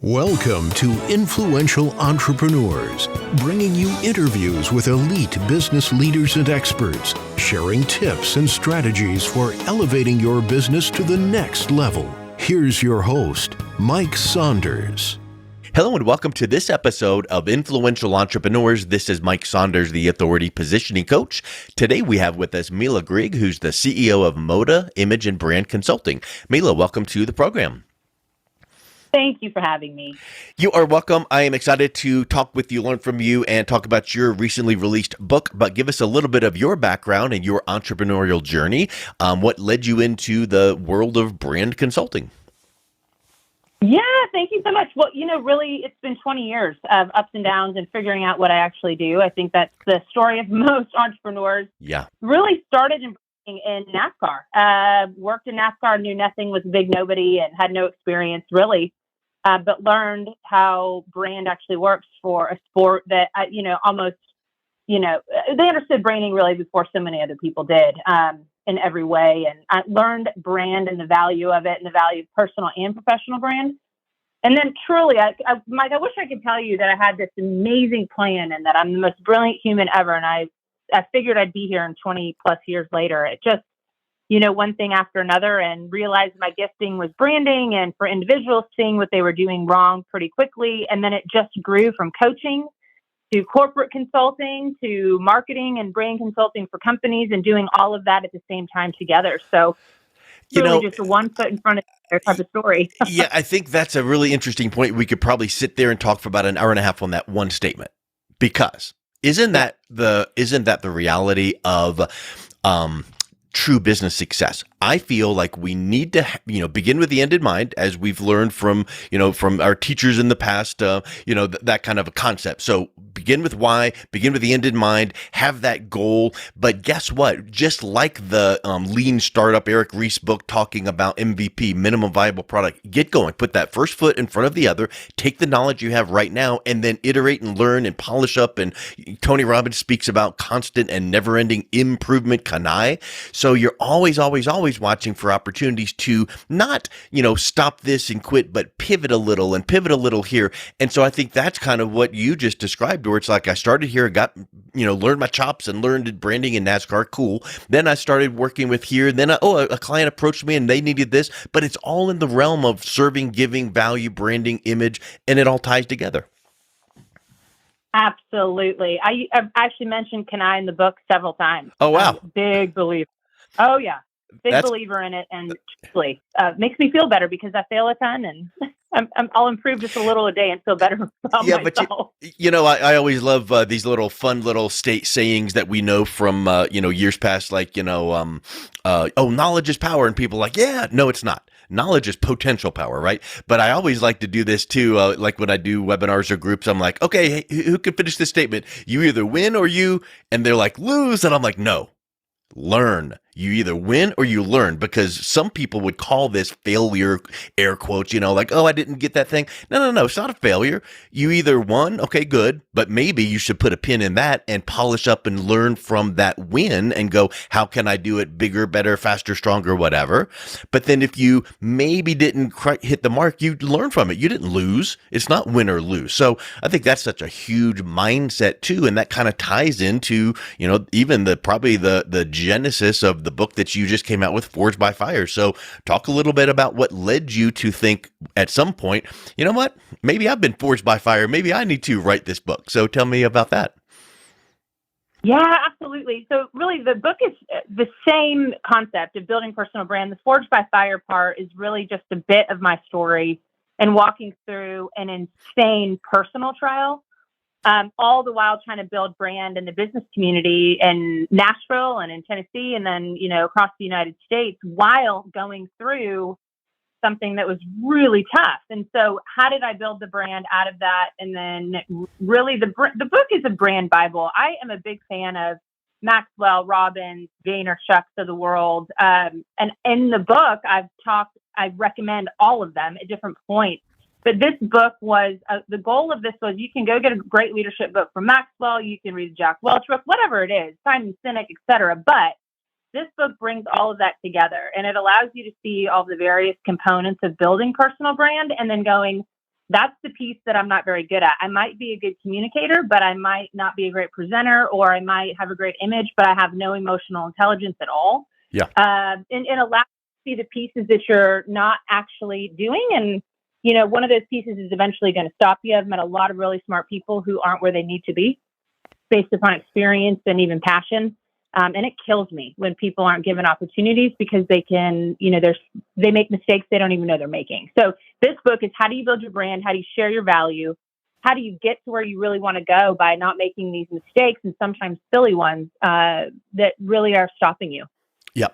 Welcome to Influential Entrepreneurs, bringing you interviews with elite business leaders and experts, sharing tips and strategies for elevating your business to the next level. Here's your host, Mike Saunders. Hello and welcome to this episode of Influential Entrepreneurs. This is Mike Saunders, the Authority Positioning Coach. Today we have with us Mila Grigg, who's the CEO of MODA Image and Brand Consulting. Mila, welcome to the program. Thank you for having me. You are welcome. I am excited to talk with you, learn from you, and talk about your recently released book, but give us a little bit of your background and your entrepreneurial journey. What led you into the world of brand consulting? Yeah, thank you so much. Well, really, it's been 20 years of ups and downs and figuring out what I actually do. I think that's the story of most entrepreneurs. Yeah. Really started in NASCAR. Worked in NASCAR, knew nothing, was a big nobody, and had no experience really, but learned how brand actually works for a sport that, they understood branding really before so many other people did. In every way. And I learned brand and the value of it and the value of personal and professional brand. And then truly, Mike, I wish I could tell you that I had this amazing plan and that I'm the most brilliant human ever. And I figured I'd be here in 20 plus years later. It just, one thing after another, and realized my gifting was branding and for individuals seeing what they were doing wrong pretty quickly. And then it just grew from coaching to corporate consulting, to marketing and brand consulting for companies, and doing all of that at the same time together. So really just a one foot in front of the other type of story. Yeah, I think that's a really interesting point. We could probably sit there and talk for about an hour and a half on that one statement, because isn't that the reality of true business success? I feel like we need to, begin with the end in mind, as we've learned from our teachers in the past, that kind of a concept. So begin with why, begin with the end in mind, have that goal. But guess what? Just like the lean startup Eric Ries book talking about MVP, minimum viable product, get going, put that first foot in front of the other, take the knowledge you have right now, and then iterate and learn and polish up. And Tony Robbins speaks about constant and never ending improvement, kanai. So you're always watching for opportunities to not, stop this and quit, but pivot a little here. And so I think that's kind of what you just described, where it's like I started here, got, learned my chops and learned branding in NASCAR. Cool. Then I started working with here. Then a client approached me and they needed this, but it's all in the realm of serving, giving, value, branding, image, and it all ties together. Absolutely. I've actually mentioned Kanai in the book several times. Oh, wow. Big believer. Oh, yeah. Believer in it, and truly makes me feel better because I fail a ton, and I'll improve just a little a day and feel better about myself. But I always love these little fun little state sayings that we know from years past, like knowledge is power, and people are like, yeah, no, it's not. Knowledge is potential power, right? But I always like to do this too. Like when I do webinars or groups, I'm like, okay, hey, who can finish this statement? You either win or you, and they're like, lose, and I'm like, no, learn. You either win or you learn, because some people would call this failure, air quotes, like, oh, I didn't get that thing. No, it's not a failure. You either won, okay, good, but maybe you should put a pin in that and polish up and learn from that win and go, how can I do it bigger, better, faster, stronger, whatever. But then if you maybe didn't hit the mark, you learn from it. You didn't lose. It's not win or lose. So I think that's such a huge mindset too, and that kind of ties into, even probably the genesis of the book that you just came out with, Forged by Fire. So talk a little bit about what led you to think at some point, you know what, maybe I've been forged by fire. Maybe I need to write this book. So tell me about that. Yeah, absolutely. So really the book is the same concept of building personal brand. The Forged by Fire part is really just a bit of my story and walking through an insane personal trial. All the while trying to build brand in the business community in Nashville and in Tennessee, and then, across the United States, while going through something that was really tough. And so how did I build the brand out of that? And then really the book is a brand Bible. I am a big fan of Maxwell, Robbins, Vaynerchuk's of the world. And in the book, I recommend all of them at different points. But this book was, the goal of this was, you can go get a great leadership book from Maxwell, you can read Jack Welch book, whatever it is, Simon Sinek, etc. But this book brings all of that together, and it allows you to see all the various components of building personal brand, and then going, That's the piece that I'm not very good at. I might be a good communicator, but I might not be a great presenter, or I might have a great image, but I have no emotional intelligence at all. Yeah. And allow you to see the pieces that you're not actually doing. And, one of those pieces is eventually going to stop you. I've met a lot of really smart people who aren't where they need to be based upon experience and even passion. And it kills me when people aren't given opportunities because they can, they make mistakes they don't even know they're making. So this book is how do you build your brand? How do you share your value? How do you get to where you really want to go by not making these mistakes and sometimes silly ones that really are stopping you? Yeah.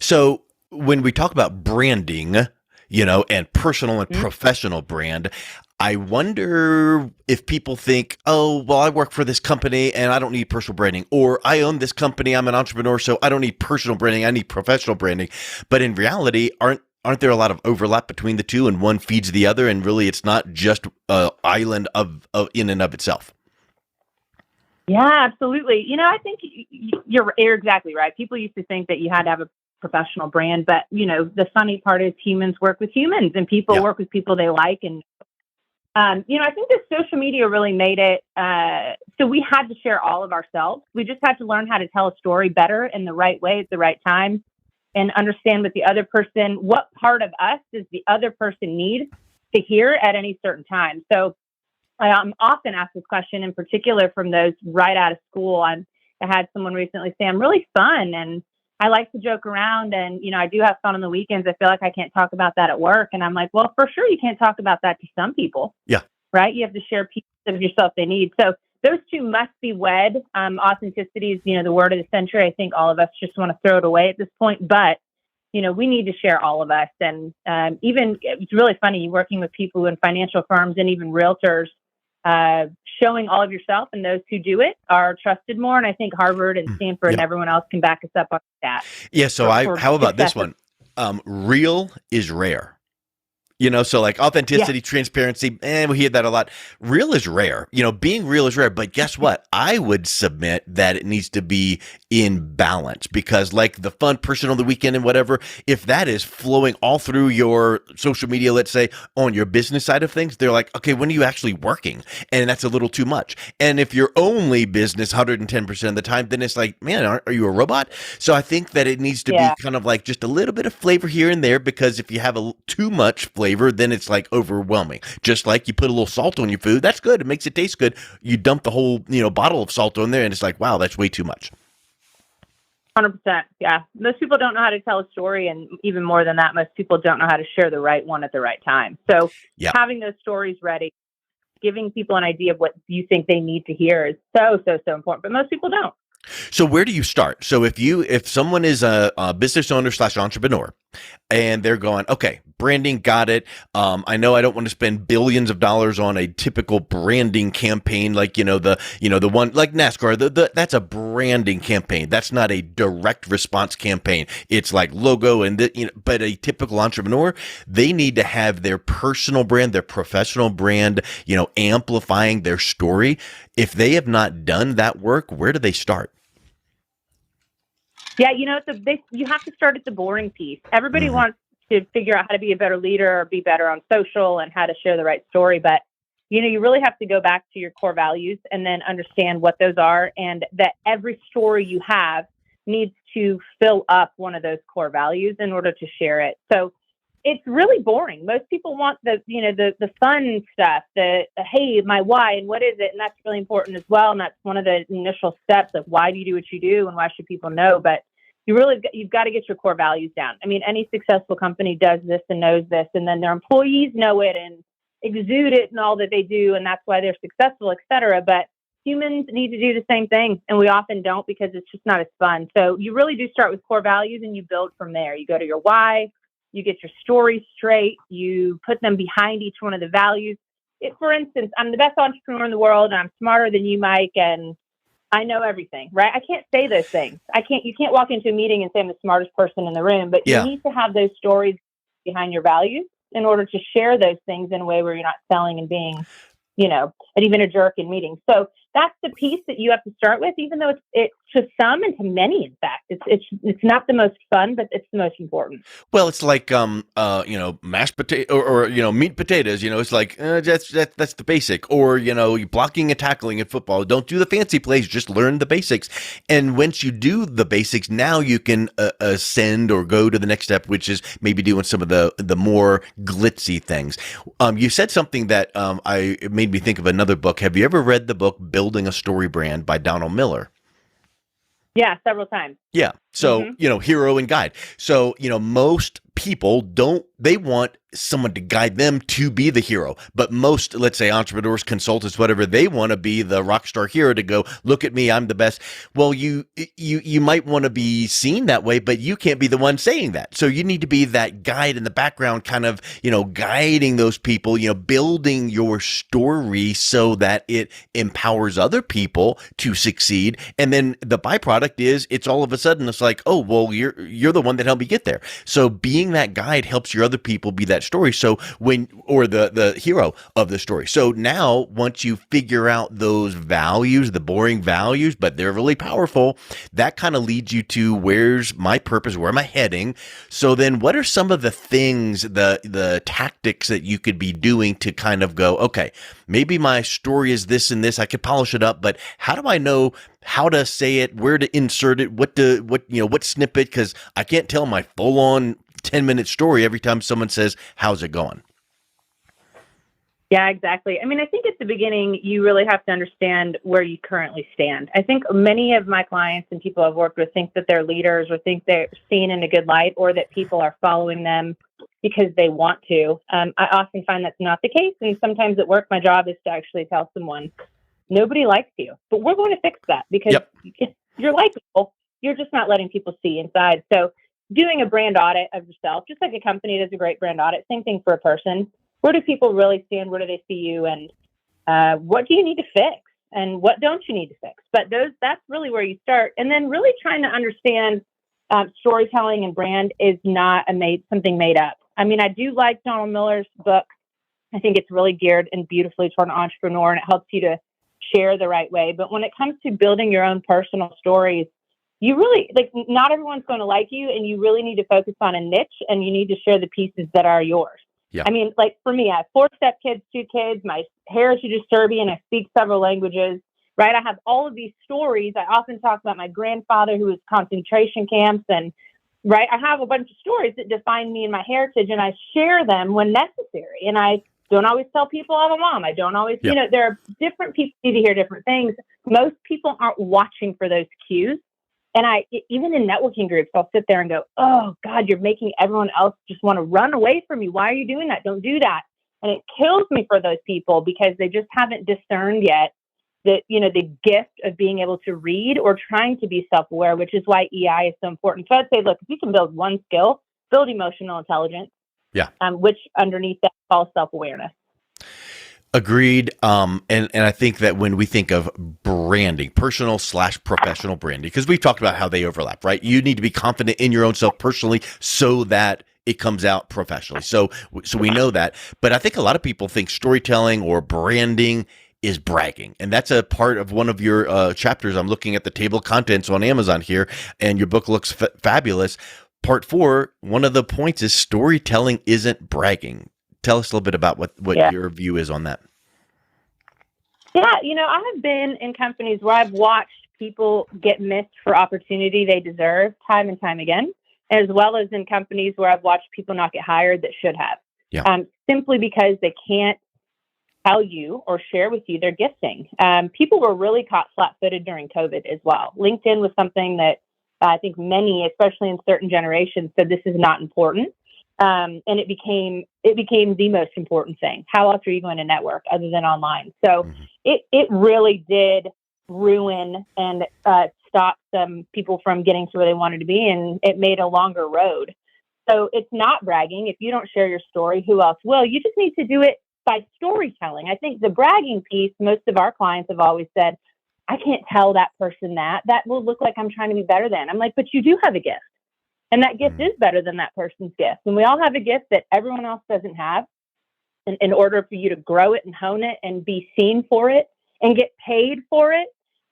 So when we talk about branding, and personal and professional brand, I wonder if people think, oh, well, I work for this company and I don't need personal branding, or I own this company, I'm an entrepreneur, so I don't need personal branding, I need professional branding. But in reality, aren't there a lot of overlap between the two, and one feeds the other, and really it's not just an island of in and of itself? Yeah, absolutely. I think you're exactly right. People used to think that you had to have a professional brand, but the funny part is humans work with humans, and people work with people they like. And I think that social media really made it so we had to share all of ourselves. We just had to learn how to tell a story better in the right way at the right time, and understand with the other person, what part of us does the other person need to hear at any certain time. So I'm often asked this question, in particular from those right out of school. I had someone recently say, I'm really fun and I like to joke around, and, I do have fun on the weekends. I feel like I can't talk about that at work. And I'm like, well, for sure you can't talk about that to some people. Yeah. Right? You have to share pieces of yourself they need. So those two must be wed. Authenticity is, the word of the century. I think all of us just want to throw it away at this point, but we need to share all of us. And even it's really funny working with people in financial firms and even realtors. Showing all of yourself, and those who do it are trusted more. And I think Harvard and Stanford and everyone else can back us up on that. Yeah. So how about this one? Real is rare. So like authenticity, transparency, and we hear that a lot. Real is rare. Being real is rare. But guess what? I would submit that it needs to be in balance, because like the fun person on the weekend and whatever, if that is flowing all through your social media, let's say on your business side of things, they're like, okay, when are you actually working? And that's a little too much. And if you're only business 110% of the time, then it's like, man, are you a robot? So I think that it needs to be kind of like just a little bit of flavor here and there, because if you have too much flavor, then it's like overwhelming. Just like you put a little salt on your food, that's good. It makes it taste good. You dump the whole, bottle of salt on there, and it's like, wow, that's way too much. 100%. Yeah. Most people don't know how to tell a story. And even more than that, most people don't know how to share the right one at the right time. So having those stories ready, giving people an idea of what you think they need to hear is so, so, so important. But most people don't. So where do you start? So if someone is a business owner / entrepreneur, and they're going, okay, branding, got it. I know I don't want to spend billions of dollars on a typical branding campaign, like the one like NASCAR. That's a branding campaign. That's not a direct response campaign. It's like logo but a typical entrepreneur, they need to have their personal brand, their professional brand, amplifying their story. If they have not done that work, where do they start? Yeah, you have to start at the boring piece. Everybody wants to figure out how to be a better leader or be better on social and how to share the right story. But, you really have to go back to your core values and then understand what those are, and that every story you have needs to fill up one of those core values in order to share it. So it's really boring. Most people want the fun stuff, hey, my why and what is it? And that's really important as well. And that's one of the initial steps of why do you do what you do and why should people know? But you've got to get your core values down. I mean, any successful company does this and knows this, and then their employees know it and exude it and all that they do. And that's why they're successful, et cetera. But humans need to do the same thing. And we often don't, because it's just not as fun. So you really do start with core values and you build from there. You go to your why. You get your story straight. You put them behind each one of the values. For instance, I'm the best entrepreneur in the world, and I'm smarter than you, Mike, and I know everything, right? I can't say those things. You can't walk into a meeting and say I'm the smartest person in the room, but you need to have those stories behind your values in order to share those things in a way where you're not selling and being, even a jerk in meetings. So that's the piece that you have to start with, even though it's to some and to many, in fact, it's not the most fun, but it's the most important. Well, it's like mashed potato or meat potatoes. It's like that's the basic. Or you blocking and tackling in football. Don't do the fancy plays. Just learn the basics. And once you do the basics, now you can ascend or go to the next step, which is maybe doing some of the more glitzy things. You said something that it made me think of another book. Have you ever read the book Building a Story Brand by Donald Miller? Yeah, several times. Yeah. So, hero and guide. So, most people they want someone to guide them to be the hero. But most, let's say entrepreneurs, consultants, whatever, they want to be the rock star hero to go, look at me, I'm the best. Well, you might want to be seen that way, but you can't be the one saying that. So you need to be that guide in the background, kind of, guiding those people, building your story so that it empowers other people to succeed. And then the byproduct is it's all of a sudden it's like, oh, well, you're the one that helped me get there. So being that guide helps your other people be that story. So or the hero of the story. So now once you figure out those values, the boring values, but they're really powerful, that kind of leads you to where's my purpose? Where am I heading? So then what are some of the things, the tactics that you could be doing to kind of go, okay, maybe my story is this and this, I could polish it up, but how do I know how to say it, where to insert it, what snippet? Because I can't tell my full on 10-minute story every time someone says, how's it going? Yeah, exactly. I mean, I think at the beginning, you really have to understand where you currently stand. I think many of my clients and people I've worked with think that they're leaders or think they're seen in a good light or that people are following them because they want to. I often find that's not the case. And sometimes at work, my job is to actually tell someone, nobody likes you, but we're going to fix that because you're likable. You're just not letting people see inside. So doing a brand audit of yourself, just like a company does a great brand audit, same thing for a person. Where do people really stand? Where do they see you? And what do you need to fix? And what don't you need to fix? But that's really where you start. And then really trying to understand storytelling and brand is not something made up. I mean, I do like Donald Miller's book. I think it's really geared and beautifully toward an entrepreneur, and it helps you to share the right way. But when it comes to building your own personal stories, you really, not everyone's going to like you, and you really need to focus on a niche, and you need to share the pieces that are yours. Yeah. I mean, for me, I have 4 stepkids, 2 kids, my heritage is Serbian, I speak several languages, right? I have all of these stories. I often talk about my grandfather who was concentration camps, and right, I have a bunch of stories that define me and my heritage, and I share them when necessary. And I don't always tell people I'm a mom. I don't always, there are different people need to hear different things. Most people aren't watching for those cues. And even in networking groups, I'll sit there and go, oh God, you're making everyone else just want to run away from you. Why are you doing that? Don't do that. And it kills me for those people because they just haven't discerned yet that, the gift of being able to read or trying to be self-aware, which is why EI is so important. So I'd say, look, if you can build one skill, build emotional intelligence. Yeah. Which underneath that falls self-awareness. Agreed. And I think that when we think of branding, personal/professional branding, because we've talked about how they overlap, right? You need to be confident in your own self personally so that it comes out professionally. So we know that. But I think a lot of people think storytelling or branding is bragging. And that's a part of one of your chapters. I'm looking at the table of contents on Amazon here, and your book looks fabulous. Part 4, one of the points is storytelling isn't bragging. Tell us a little bit about what your view is on that. Yeah, I have been in companies where I've watched people get missed for opportunity they deserve time and time again, as well as in companies where I've watched people not get hired that should have. Yeah. Simply because they can't tell you or share with you their gifting. People were really caught flat-footed during COVID as well. LinkedIn was something that I think many, especially in certain generations, said this is not important. And it became the most important thing. How else are you going to network other than online? So it really did ruin and stop some people from getting to where they wanted to be, and it made a longer road. So it's not bragging. If you don't share your story, who else will? You just need to do it by storytelling. I think the bragging piece, most of our clients have always said, I can't tell that person that. That will look like I'm trying to be better than. I'm like, but you do have a gift. And that gift is better than that person's gift. And we all have a gift that everyone else doesn't have. And in order for you to grow it and hone it and be seen for it and get paid for it.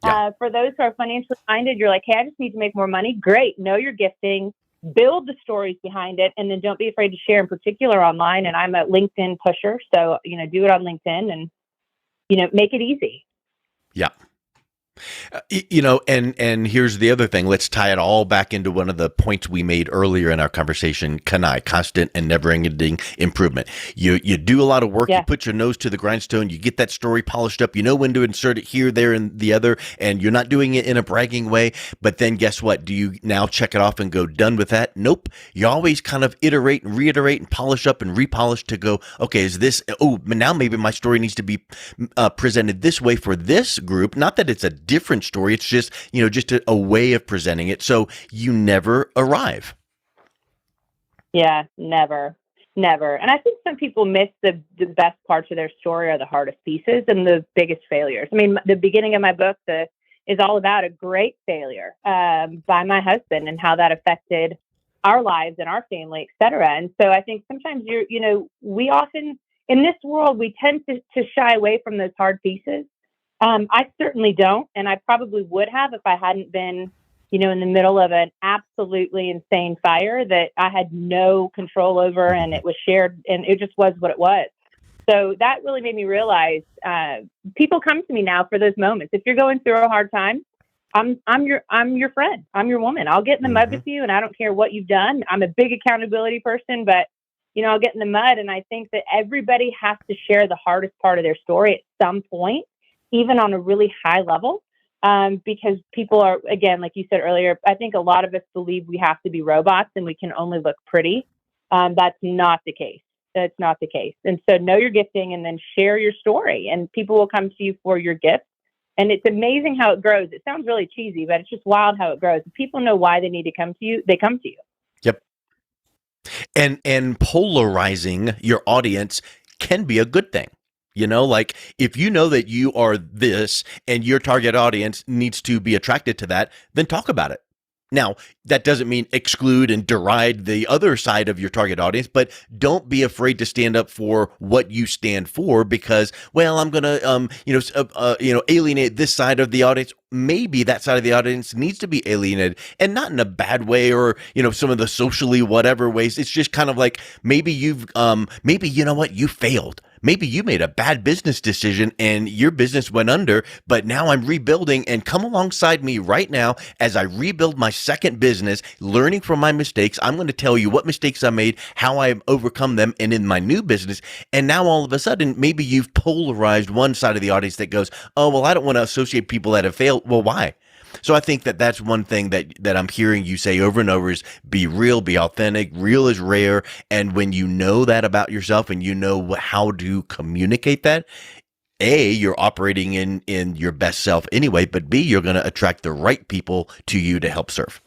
Yeah. For those who are financially minded, you're like, hey, I just need to make more money. Great. Know your gifting, build the stories behind it, and then don't be afraid to share, in particular online. And I'm a LinkedIn pusher. So, do it on LinkedIn and, make it easy. Yeah. And here's the other thing. Let's tie it all back into one of the points we made earlier in our conversation. Constant and never-ending improvement. You do a lot of work. Yeah. You put your nose to the grindstone. You get that story polished up. You know when to insert it here, there, and the other. And you're not doing it in a bragging way. But then guess what? Do you now check it off and go, done with that? Nope. You always kind of iterate and reiterate and polish up and repolish to go, okay, is this? Oh, now maybe my story needs to be presented this way for this group. Not that it's a different story. It's just, just a way of presenting it. So you never arrive. Yeah, never. And I think some people miss the best parts of their story are the hardest pieces and the biggest failures. I mean, the beginning of my book is all about a great failure by my husband and how that affected our lives and our family, et cetera. And so I think sometimes we often in this world, we tend to shy away from those hard pieces. I certainly don't, and I probably would have if I hadn't been, in the middle of an absolutely insane fire that I had no control over, and it was shared, and it just was what it was. So that really made me realize people come to me now for those moments. If you're going through a hard time, I'm your friend. I'm your woman. I'll get in the mud with you, and I don't care what you've done. I'm a big accountability person, but I'll get in the mud, and I think that everybody has to share the hardest part of their story at some point, even on a really high level, because people are, again, like you said earlier, I think a lot of us believe we have to be robots and we can only look pretty. That's not the case. That's not the case. And so know your gifting and then share your story, and people will come to you for your gift. And it's amazing how it grows. It sounds really cheesy, but it's just wild how it grows. If people know why they need to come to you, they come to you. Yep. And polarizing your audience can be a good thing. Like if you know that you are this and your target audience needs to be attracted to that, then talk about it. Now, that doesn't mean exclude and deride the other side of your target audience, but don't be afraid to stand up for what you stand for because, well, I'm going to, alienate this side of the audience. Maybe that side of the audience needs to be alienated, and not in a bad way or, some of the socially whatever ways. It's just kind of like maybe you failed. Maybe you made a bad business decision and your business went under, but now I'm rebuilding, and come alongside me right now as I rebuild my second business, learning from my mistakes. I'm going to tell you what mistakes I made, how I've overcome them, and in my new business. And now all of a sudden, maybe you've polarized one side of the audience that goes, oh, well, I don't want to associate people that have failed. Well, why? So I think that that's one thing that I'm hearing you say over and over is be real, be authentic. Real is rare. And when you know that about yourself and you know how to communicate that, A, you're operating in your best self anyway, but B, you're going to attract the right people to you to help serve.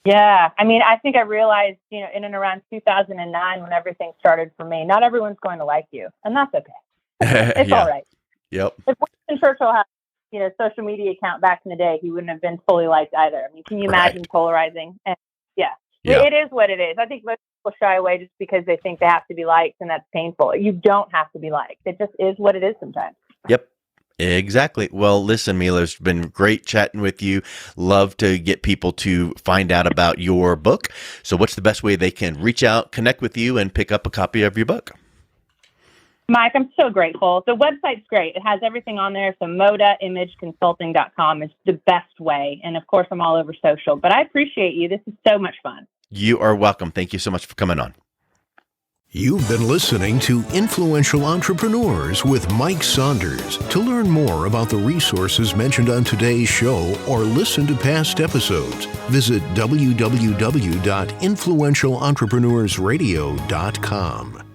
Yeah. I mean, I think I realized, in and around 2009 when everything started for me, not everyone's going to like you, and that's okay. It's all right. Yep. If Winston Churchill had social media account back in the day, he wouldn't have been fully liked either. I mean, can you imagine polarizing? And yeah, it is what it is. I think most people shy away just because they think they have to be liked, and that's painful. You don't have to be liked. It just is what it is sometimes. Yep. Exactly. Well, listen, Mila, it's been great chatting with you. Love to get people to find out about your book. So what's the best way they can reach out, connect with you, and pick up a copy of your book? Mike, I'm so grateful. The website's great. It has everything on there. So MODAimageconsulting.com is the best way. And of course, I'm all over social. But I appreciate you. This is so much fun. You are welcome. Thank you so much for coming on. You've been listening to Influential Entrepreneurs with Mike Saunders. To learn more about the resources mentioned on today's show or listen to past episodes, visit www.influentialentrepreneurssradio.com.